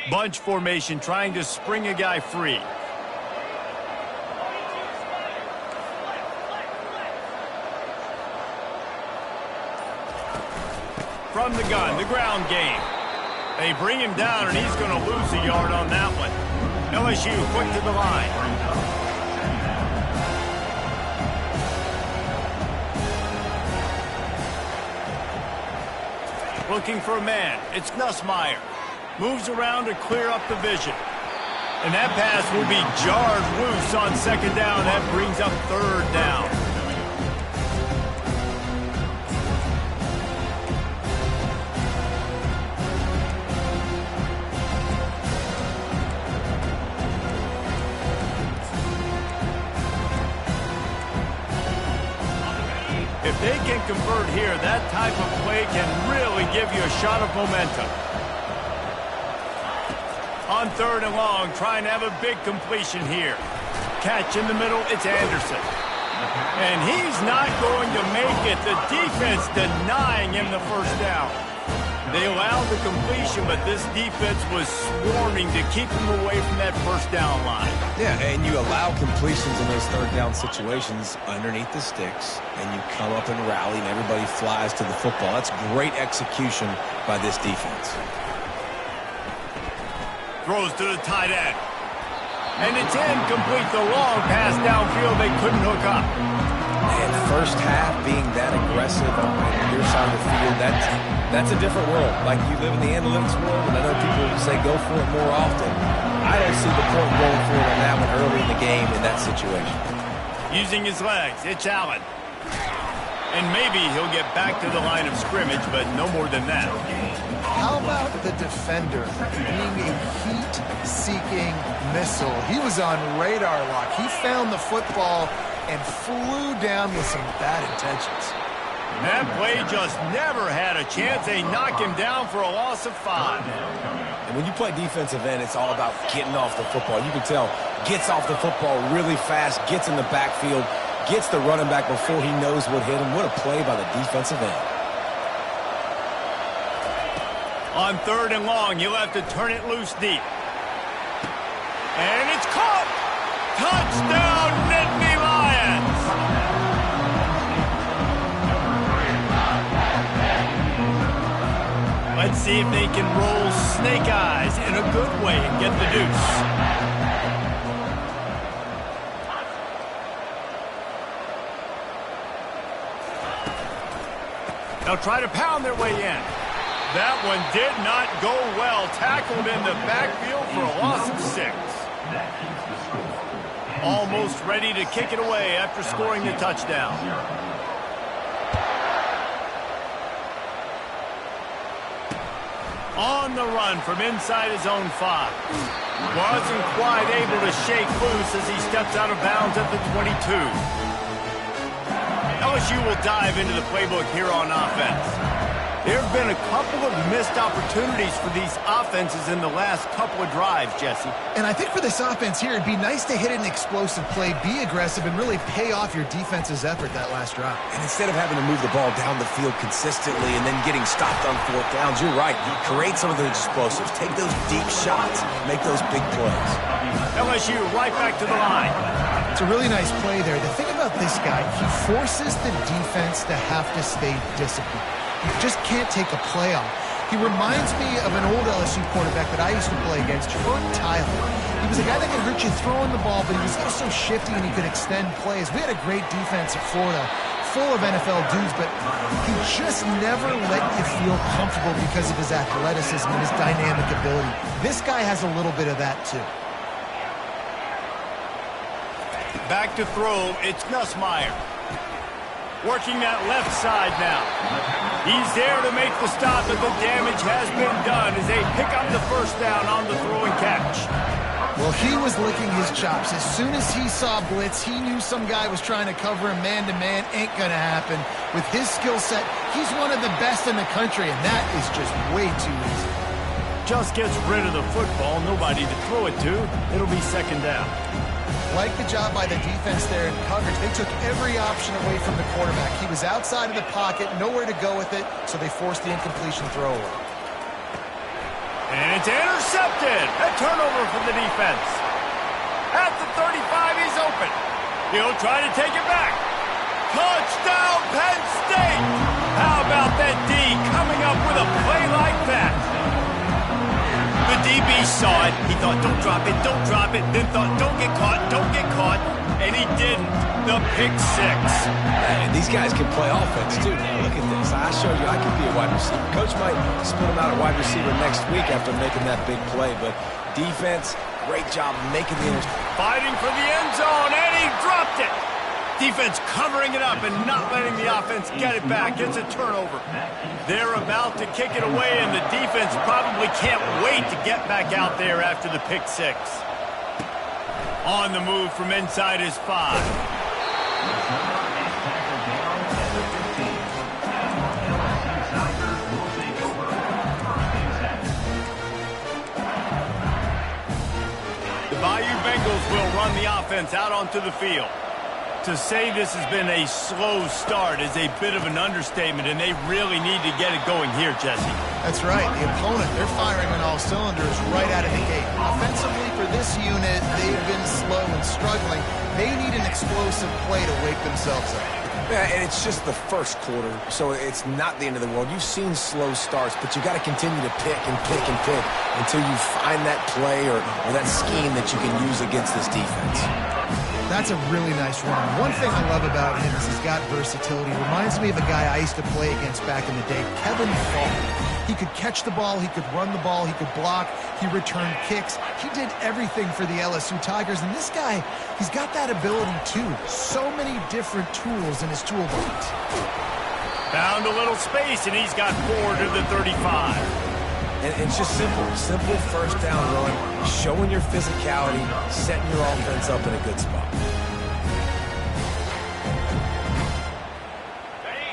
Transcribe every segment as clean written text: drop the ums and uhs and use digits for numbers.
Bunch formation, trying to spring a guy free. From the gun, the ground game. They bring him down, and he's going to lose a yard on that one. LSU quick to the line. Looking for a man. It's Nussmeier. Moves around to clear up the vision. And that pass will be jarred loose on second down. That brings up third down. If they can convert here, that type of play can really give you a shot of momentum. On third and long, trying to have a big completion here. Catch in the middle, it's Anderson. And he's not going to make it. The defense denying him the first down. They allowed the completion, but this defense was swarming to keep him away from that first down line. Yeah, and you allow completions in those third down situations underneath the sticks, and you come up and rally, and everybody flies to the football. That's great execution by this defense. Throws to the tight end. And it's incomplete. The long pass downfield, they couldn't hook up. And first half being that aggressive on your side of the field, that's a different world. Like, you live in the analytics world, and I know people say go for it more often. I don't see the point going for it on that one early in the game in that situation. Using his legs, it's Allen. And maybe he'll get back to the line of scrimmage, but no more than that. How about the defender being a heat-seeking missile? He was on radar lock. He found the football and flew down with some bad intentions. That play just never had a chance. They knock him down for a loss of 5. And when you play defensive end, it's all about getting off the football. You can tell, gets off the football really fast, gets in the backfield, gets the running back before he knows what hit him. What a play by the defensive end. On third and long, you'll have to turn it loose deep. And it's caught! Touchdown, Nittany Lions! Let's see if they can roll snake eyes in a good way and get the deuce. They'll try to pound their way in. That one did not go well. Tackled in the backfield for a loss of 6. Almost ready to kick it away after scoring the touchdown. On the run from inside his own 5. Wasn't quite able to shake loose as he steps out of bounds at the 22. LSU will dive into the playbook here on offense. There have been a couple of missed opportunities for these offenses in the last couple of drives, Jesse. And I think for this offense here, it'd be nice to hit an explosive play, be aggressive, and really pay off your defense's effort that last drive. And instead of having to move the ball down the field consistently and then getting stopped on fourth downs, you're right. You create some of those explosives. Take those deep shots. Make those big plays. LSU right back to the line. It's a really nice play there. The thing about this guy, he forces the defense to have to stay disciplined. You just can't take a play off. He reminds me of an old LSU quarterback that I used to play against, Herb Tyler. He was a guy that could hurt you throwing the ball, but he was also shifty and he could extend plays. We had a great defense at Florida, full of NFL dudes, but he just never let you feel comfortable because of his athleticism and his dynamic ability. This guy has a little bit of that too. Back to throw, it's Nussmeier. Working that left side now. He's there to make the stop, but the damage has been done as they pick up the first down on the throw and catch. Well, he was licking his chops. As soon as he saw blitz, he knew some guy was trying to cover him man-to-man. Ain't gonna happen. With his skill set, he's one of the best in the country, and that is just way too easy. Just gets rid of the football, nobody to throw it to. It'll be second down. Like the job by the defense there in coverage. They took every option away from the quarterback. He was outside of the pocket, nowhere to go with it, so they forced the incompletion throw away. And it's intercepted. A turnover for the defense. At the 35, he's open. He'll try to take it back. Touchdown, Penn State! How about that D coming up with a play like that? The DB saw it. He thought, don't drop it, don't drop it. Then thought, don't get caught, don't get caught. And he didn't. The pick six. And these guys can play offense, too. Now, look at this. I showed you I can be a wide receiver. Coach might split him out at wide receiver next week after making that big play. But defense, great job making the interception. Fighting for the end zone, and he dropped it. Defense covering it up and not letting the offense get it back. It's a turnover. They're about to kick it away, and the defense probably can't wait to get back out there after the pick six. On the move from inside his 5. The Bayou Bengals will run the offense out onto the field. To say this has been a slow start is a bit of an understatement, and they really need to get it going here, Jesse. That's right. The opponent, they're firing on all cylinders right out of the gate. Offensively, for this unit, they've been slow and struggling. They need an explosive play to wake themselves up. Yeah, and it's just the first quarter, so it's not the end of the world. You've seen slow starts, but you got to continue to pick and pick and pick until you find that play or that scheme that you can use against this defense. That's a really nice run. One thing I love about him is he's got versatility. Reminds me of a guy I used to play against back in the day, Kevin Faulk. He could catch the ball, he could run the ball, he could block, he returned kicks. He did everything for the LSU Tigers, and this guy, he's got that ability too. So many different tools in his toolbox. Found a little space, and he's got 4 to the 35. And it's just simple first down run, showing your physicality, setting your offense up in a good spot.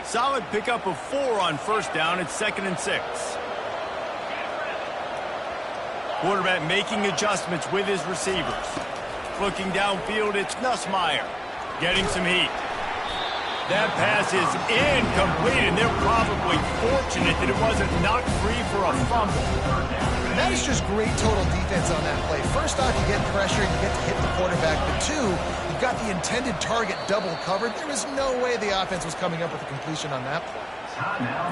Solid pickup of 4 on first down. It's 2nd and 6. Quarterback making adjustments with his receivers. Looking downfield, it's Nussmeier getting some heat. That pass is incomplete, and they're probably fortunate that it wasn't knocked free for a fumble. And that is just great total defense on that play. First off, you get pressure, you get to hit the quarterback. But 2, you've got the intended target double covered. There was no way the offense was coming up with a completion on that play.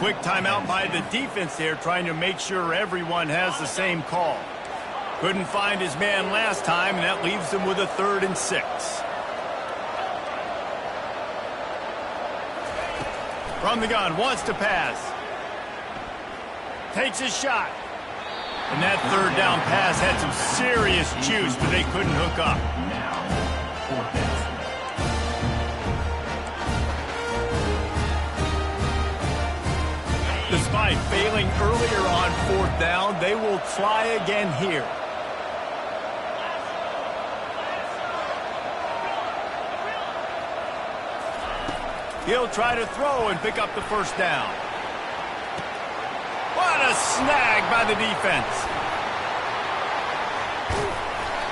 Quick timeout by the defense there, trying to make sure everyone has the same call. Couldn't find his man last time, and that leaves him with a 3rd and 6. From the gun, wants to pass. Takes his shot. And that 3rd down pass had some serious juice, but they couldn't hook up. Despite failing earlier on 4th down, they will try again here. He'll try to throw and pick up the first down. What a snag by the defense.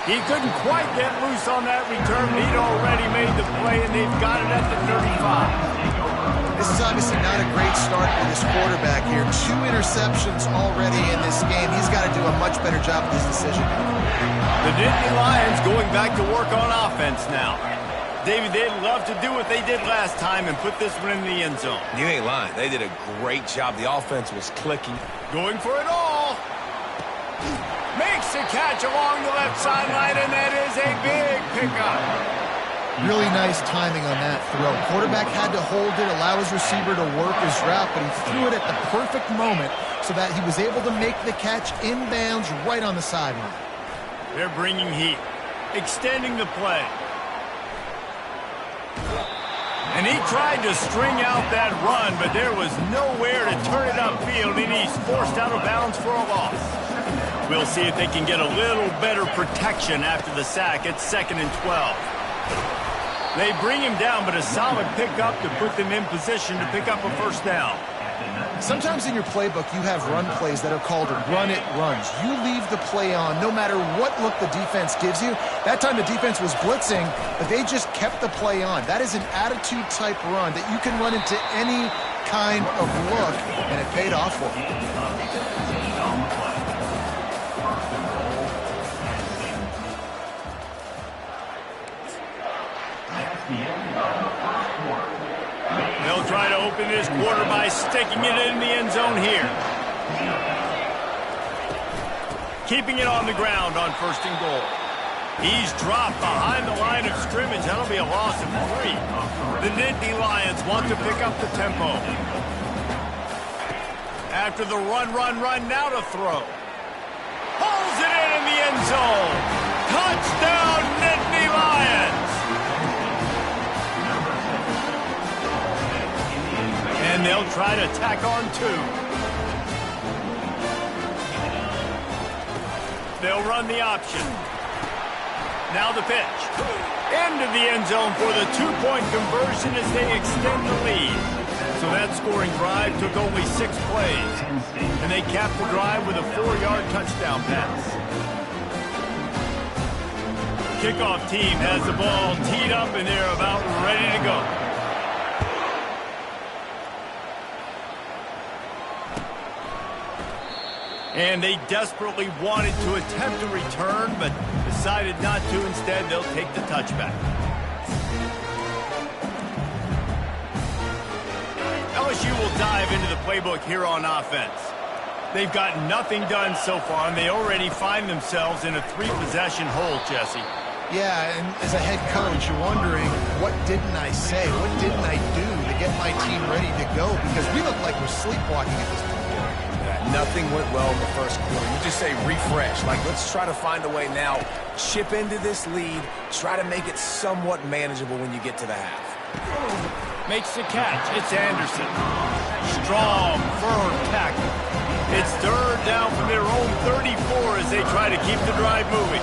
He couldn't quite get loose on that return. He'd already made the play, and they've got it at the 35. This is obviously not a great start for this quarterback here. 2 interceptions already in this game. He's got to do a much better job with his decision. The Nittany Lions going back to work on offense now. David, they'd love to do what they did last time and put this one in the end zone. You ain't lying. They did a great job. The offense was clicking. Going for it all. Makes a catch along the left sideline, and that is a big pickup. Really nice timing on that throw. Quarterback had to hold it, allow his receiver to work his route, but he threw it at the perfect moment so that he was able to make the catch inbounds right on the sideline. They're bringing heat, extending the play. And he tried to string out that run, but there was nowhere to turn it upfield, and he's forced out of bounds for a loss. We'll see if they can get a little better protection after the sack. It's 2nd and 12. They bring him down, but a solid pickup to put them in position to pick up a first down. Sometimes in your playbook, you have run plays that are called run-it runs. You leave the play on no matter what look the defense gives you. That time the defense was blitzing, but they just kept the play on. That is an attitude-type run that you can run into any kind of look, and it paid off for them. They'll try to open this quarter by sticking it in the end zone here. Keeping it on the ground on 1st and goal. He's dropped behind the line of scrimmage. That'll be a loss of 3. The Nittany Lions want to pick up the tempo. After the run, now to throw. Pulls it in the end zone. Touchdown, Nittany Lions! And they'll try to tack on 2. They'll run the option. Now the pitch. Into the end zone for the 2-point conversion as they extend the lead. So that scoring drive took only 6 plays. And they capped the drive with a 4-yard touchdown pass. Kickoff team has the ball teed up and they're about ready to go. And they desperately wanted to attempt a return, but decided not to. Instead, they'll take the touchback. LSU will dive into the playbook here on offense. They've gotten nothing done so far, and they already find themselves in a 3-possession hole, Jesse. Yeah, and as a head coach, you're wondering, what didn't I say? What didn't I do to get my team ready to go? Because we look like we're sleepwalking at this point. Nothing went well in the first quarter. You just say refresh. Like, let's try to find a way now. Chip into this lead. Try to make it somewhat manageable when you get to the half. Makes the catch. It's Anderson. Strong, firm tackle. It's 3rd down from their own 34 as they try to keep the drive moving.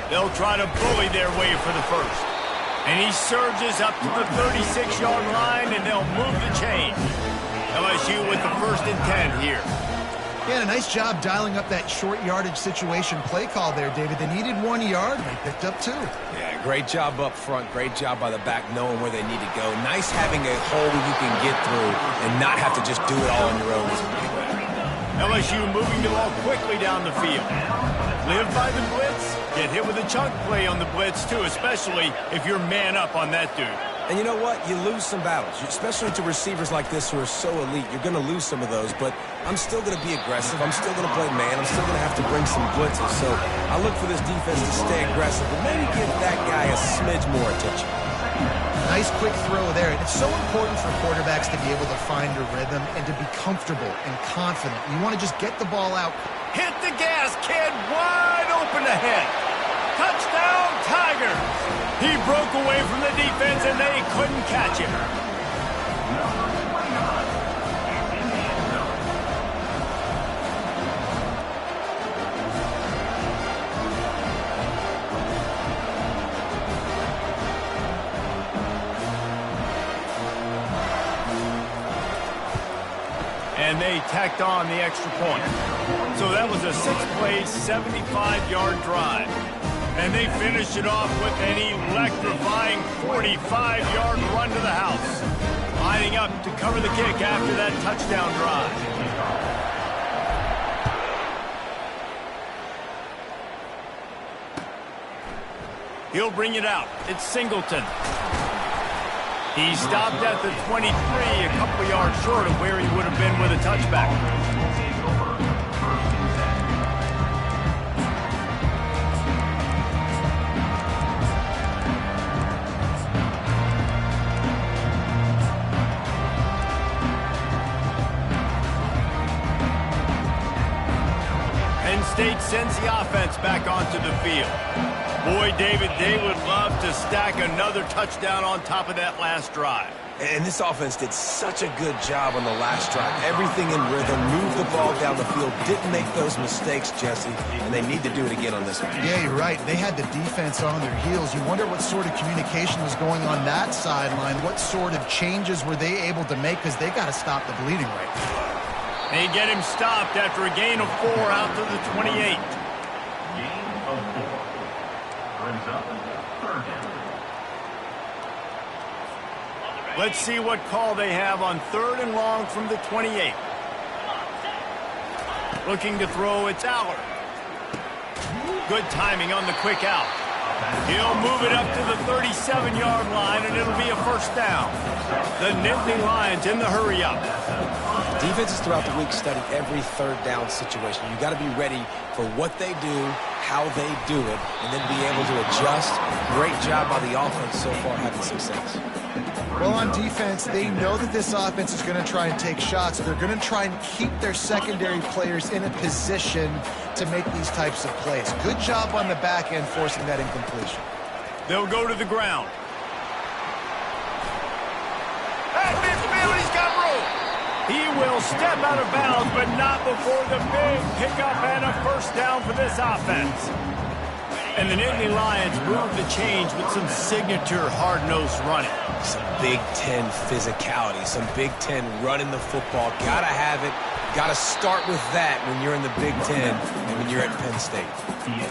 They'll try to bully their way for the first. And he surges up to the 36-yard line, and they'll move the chain. LSU with the 1st and 10 here. Yeah, a nice job dialing up that short yardage situation play call there, David. They needed 1 yard, and they picked up 2. Yeah, great job up front. Great job by the back knowing where they need to go. Nice having a hole you can get through and not have to just do it all on your own. LSU moving the ball quickly down the field. Live by the blitz. Get hit with a chunk play on the blitz, too, especially if you're man up on that dude. And you know what? You lose some battles, especially to receivers like this who are so elite. You're going to lose some of those, but I'm still going to be aggressive. I'm still going to play man. I'm still going to have to bring some blitzes. So I look for this defense to stay aggressive, but maybe give that guy a smidge more attention. Nice quick throw there. And it's so important for quarterbacks to be able to find a rhythm and to be comfortable and confident. You want to just get the ball out. Hit the gas, kid. Wide open ahead. Touchdown, Tigers. He broke away from the defense, and they couldn't catch him. And they tacked on the extra point. So that was a 6-play, 75-yard drive. And they finished it off with an electrifying 45-yard run to the house. Lining up to cover the kick after that touchdown drive. He'll bring it out. It's Singleton. He stopped at the 23, a couple yards short of where he would have been with a touchback. Penn State sends the offense back onto the field. Boy, David, they would love to stack another touchdown on top of that last drive. And this offense did such a good job on the last drive. Everything in rhythm, moved the ball down the field, didn't make those mistakes, Jesse, and they need to do it again on this one. Yeah, you're right. They had the defense on their heels. You wonder what sort of communication was going on that sideline. What sort of changes were they able to make, because they got to stop the bleeding right now. They get him stopped after a gain of 4 out to the 28. Gain of 4. Brings up 3rd down. Let's see what call they have on 3rd and long from the 28. Looking to throw, it's Allard. Good timing on the quick out. He'll move it up to the 37-yard line, and it'll be a first down. The Nittany Lions in the hurry-up. Defenses throughout the week study every third down situation. You got to be ready for what they do, how they do it, and then be able to adjust. Great job by the offense so far having success. Well, on defense, they know that this offense is going to try and take shots. So they're going to try and keep their secondary players in a position to make these types of plays. Good job on the back end forcing that incompletion. They'll go to the ground. At midfield, he's got room. He will step out of bounds, but not before the big pickup and a first down for this offense. And the Nittany Lions move the change with some signature hard-nosed running. Some Big Ten physicality, some Big Ten running the football. Got to have it. Got to start with that when you're in the Big Ten and when you're at Penn State.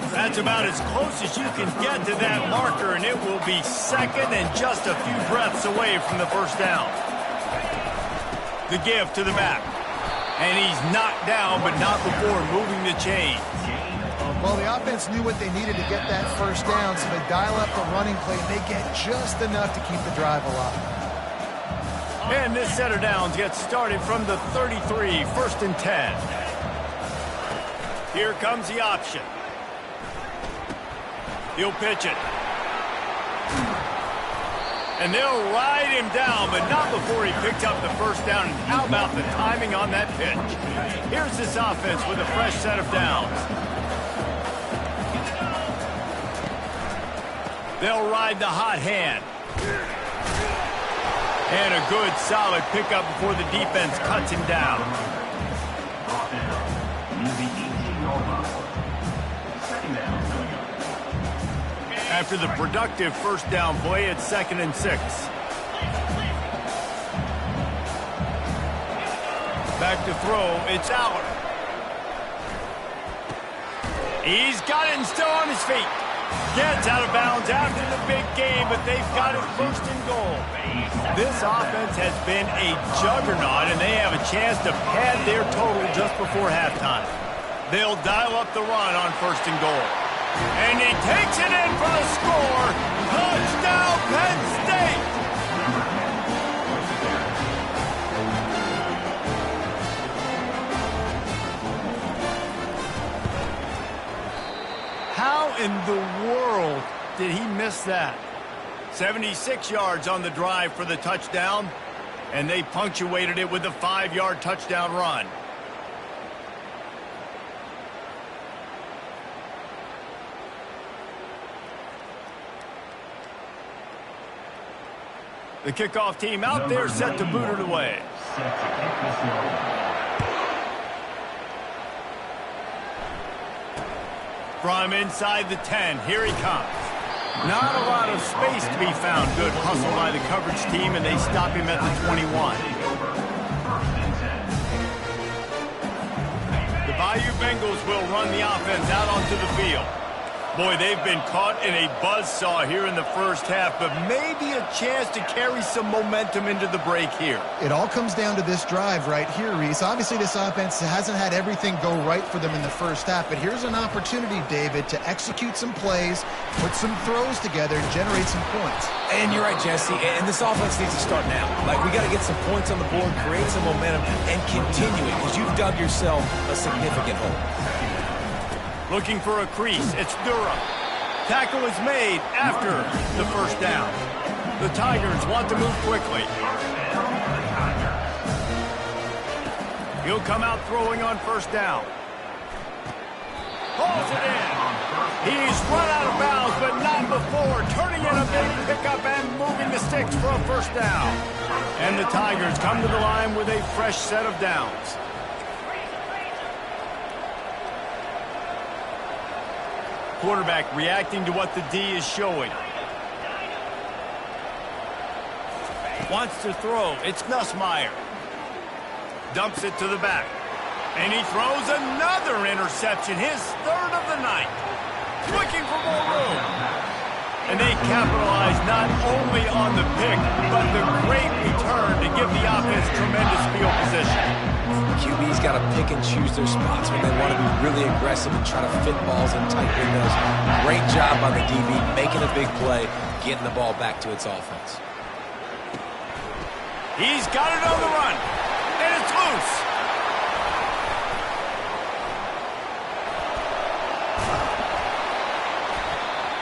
That's about as close as you can get to that marker, and it will be second and just a few breaths away from the first down. The give to the back. And he's knocked down, but not before moving the chains. Well, the offense knew what they needed to get that first down, so they dial up the running play, and they get just enough to keep the drive alive. And this set of downs gets started from the 33, first and 10. Here comes the option. He'll pitch it. And they'll ride him down, but not before he picked up the first down. And how about the timing on that pitch? Here's this offense with a fresh set of downs. They'll ride the hot hand. And a good, solid pickup before the defense cuts him down. After the productive first down play, it's 2nd and 6. Back to throw, it's Allard. He's got it and still on his feet. Gets out of bounds after the big game, but they've got it first and goal. This offense has been a juggernaut, and they have a chance to pad their total just before halftime. They'll dial up the run on first and goal. And he takes it in for the score. Touchdown, Penn State! How in the world did he miss that? 76 yards on the drive for the touchdown, and they punctuated it with a 5-yard touchdown run. The kickoff team out there set to boot it away. From inside the 10, here he comes. Not a lot of space to be found. Good hustle by the coverage team, and they stop him at the 21. The Bayou Bengals will run the offense out onto the field. Boy, they've been caught in a buzzsaw here in the first half, but maybe a chance to carry some momentum into the break here. It all comes down to this drive right here, Reese. Obviously, this offense hasn't had everything go right for them in the first half, but here's an opportunity, David, to execute some plays, put some throws together, and generate some points. And you're right, Jesse, and this offense needs to start now. Like, we got to get some points on the board, create some momentum, and continue it, because you've dug yourself a significant hole. Looking for a crease, it's Durham. Tackle is made after the first down. The Tigers want to move quickly. He'll come out throwing on first down. Pulls it in. He's run out of bounds, but not before turning in a big pickup and moving the sticks for a first down. And the Tigers come to the line with a fresh set of downs. Quarterback reacting to what the D is showing. Wants to throw. It's Nussmeier. Dumps it to the back. And he throws another interception, his third of the night. Looking for more room. And they capitalize not only on the pick, but the great return to give the offense tremendous field position. QB's got to pick and choose their spots when they want to be really aggressive and try to fit balls in tight windows. Great job by the DB, making a big play, getting the ball back to its offense. He's got it on the run, and it's loose.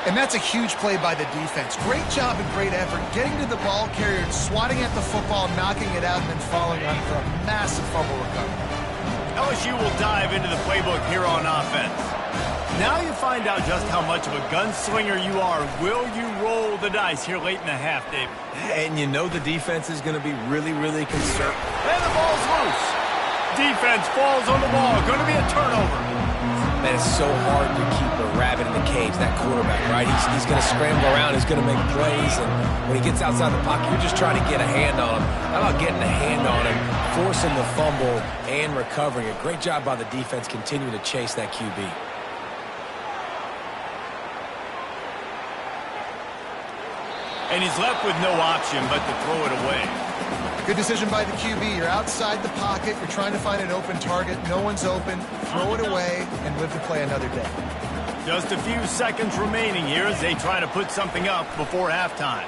And that's a huge play by the defense. Great job and great effort getting to the ball carrier, swatting at the football, knocking it out, and then following on for a massive fumble recovery. LSU will dive into the playbook here on offense. Now you find out just how much of a gunslinger you are. Will you roll the dice here late in the half, David? And you know the defense is going to be really, really concerned. And the ball's loose. Defense falls on the ball. Going to be a turnover. Man, it's so hard to keep a rabbit in the cage, that quarterback, right? He's going to scramble around, he's going to make plays, and when he gets outside the pocket, you're just trying to get a hand on him. How about getting a hand on him, forcing the fumble, and recovering it? Great job by the defense continuing to chase that QB. And he's left with no option but to throw it away. Good decision by the QB. You're outside the pocket. You're trying to find an open target. No one's open. Throw it away and live to play another day. Just a few seconds remaining here as they try to put something up before halftime.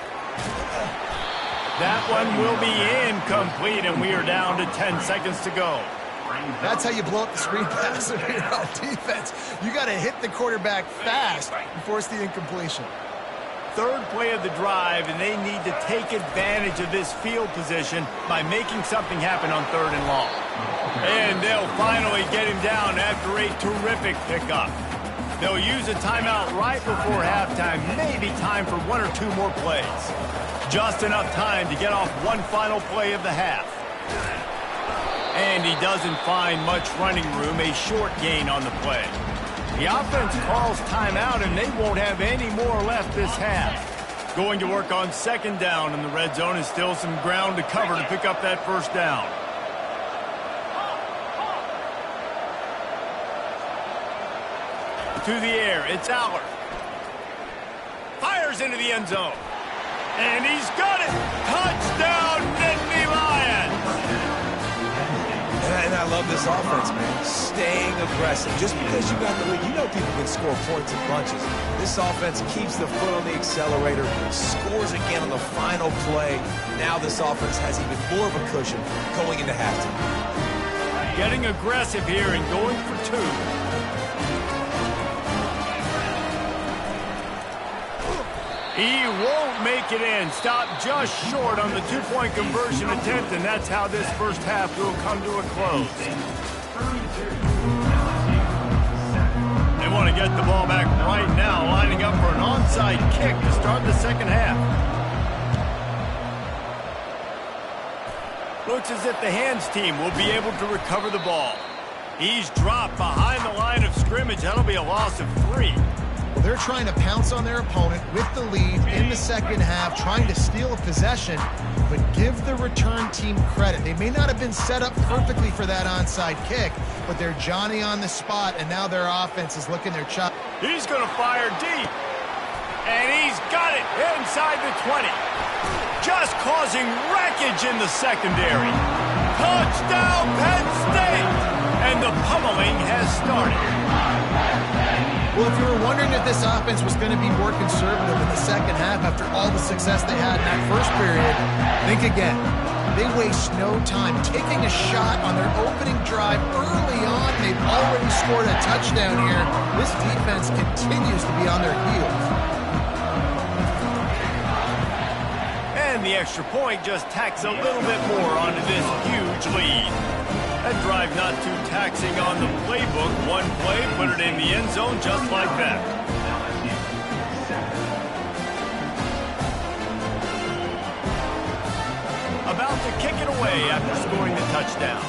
That one will be incomplete, and we are down to 10 seconds to go. That's how you blow up the screen pass if you're on defense. You got to hit the quarterback fast and force the incompletion. Third play of the drive, and they need to take advantage of this field position by making something happen on 3rd and long. And they'll finally get him down after a terrific pickup. They'll use a timeout right before halftime, maybe time for 1 or 2 more plays. Just enough time to get off one final play of the half. And he doesn't find much running room, a short gain on the play. The offense calls timeout, and they won't have any more left this half. Going to work on 2nd down in the red zone, and still some ground to cover to pick up that 1st down. To the air, it's Aller. Fires into the end zone. And he's got it! Touchdown, Nittany Lions! And I love this offense, man. Staying aggressive. Just because you got the lead, you know people can score points in bunches. This offense keeps the foot on the accelerator, scores again on the final play. Now this offense has even more of a cushion going into halftime. Getting aggressive here and going for 2. He won't make it in. Stopped just short on the 2-point conversion attempt, and that's how this first half will come to a close. They want to get the ball back right now, lining up for an onside kick to start the 2nd half. Looks as if the hands team will be able to recover the ball. He's dropped behind the line of scrimmage. That'll be a loss of 3. Well, they're trying to pounce on their opponent with the lead in the 2nd half, trying to steal a possession, but give the return team credit. They may not have been set up perfectly for that onside kick, but they're Johnny on the spot, and now their offense is looking their chop. He's going to fire deep, and he's got it inside the 20. Just causing wreckage in the secondary. Touchdown, Penn State! And the pummeling has started. Well, if you were wondering if this offense was going to be more conservative in the 2nd half after all the success they had in that first period, think again. They waste no time taking a shot on their opening drive early on. They've already scored a touchdown here. This defense continues to be on their heels. And the extra point just tacks a little bit more onto this huge lead. That drive not too taxing on the playbook. One play, put it in the end zone just like that. About to kick it away after scoring the touchdown.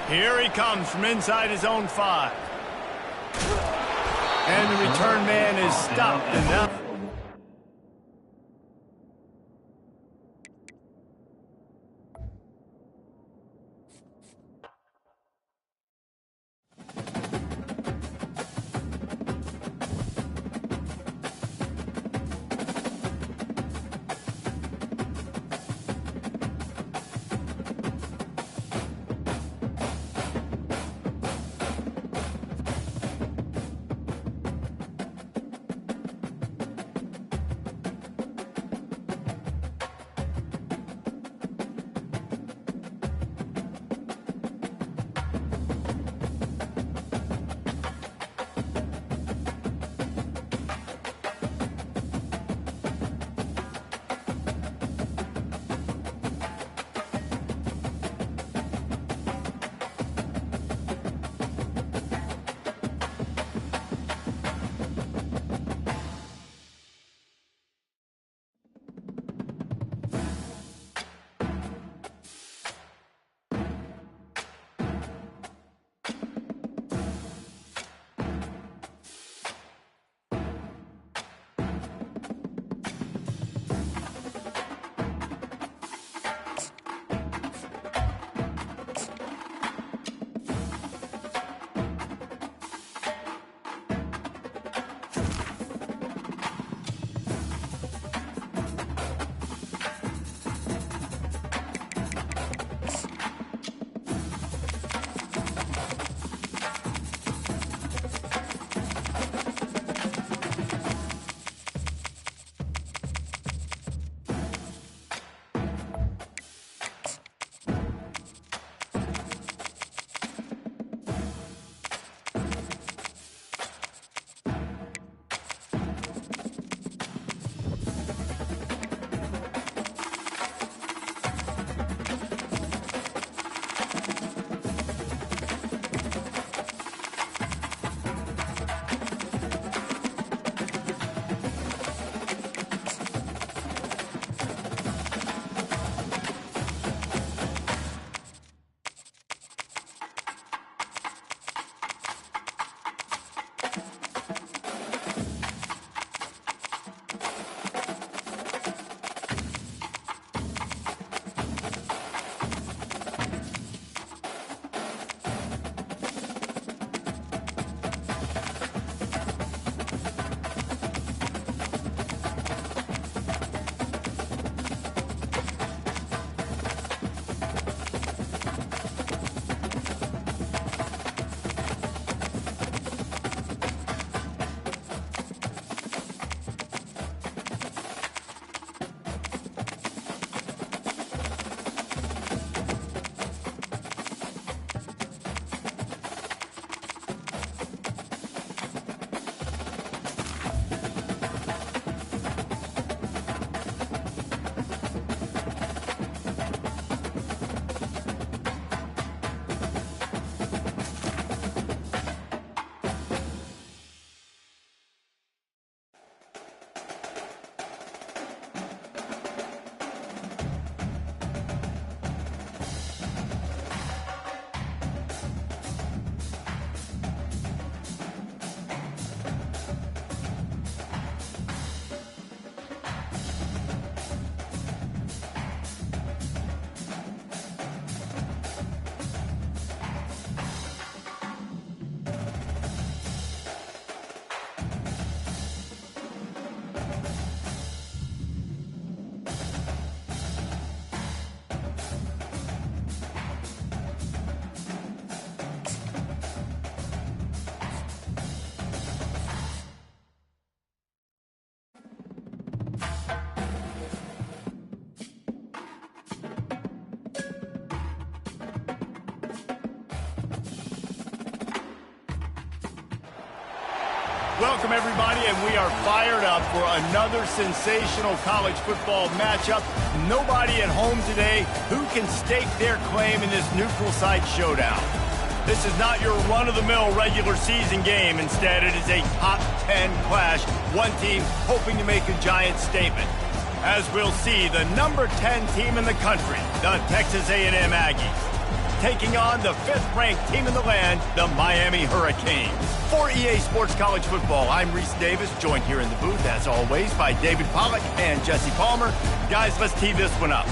Here he comes from inside his own 5. And the return man is stopped, and now Welcome, everybody, and we are fired up for another sensational college football matchup. Nobody at home today who can stake their claim in this neutral site showdown. This is not your run-of-the-mill regular season game. Instead, it is a top 10 clash, one team hoping to make a giant statement. As we'll see, the number 10 team in the country, the Texas A&M Aggies, taking on the 5th-ranked team in the land, the Miami Hurricanes. For EA Sports College Football, I'm Reese Davis, joined here in the booth, as always, by David Pollack and Jesse Palmer. Guys, let's tee this one up.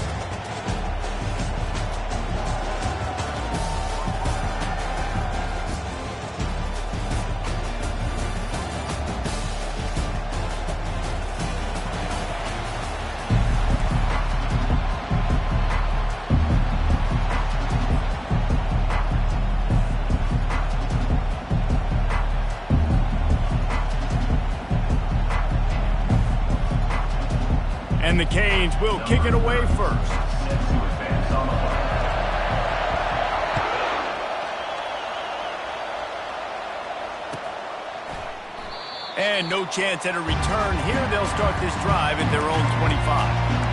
And the Canes will kick it away first. And no chance at a return here. They'll start this drive at their own 25.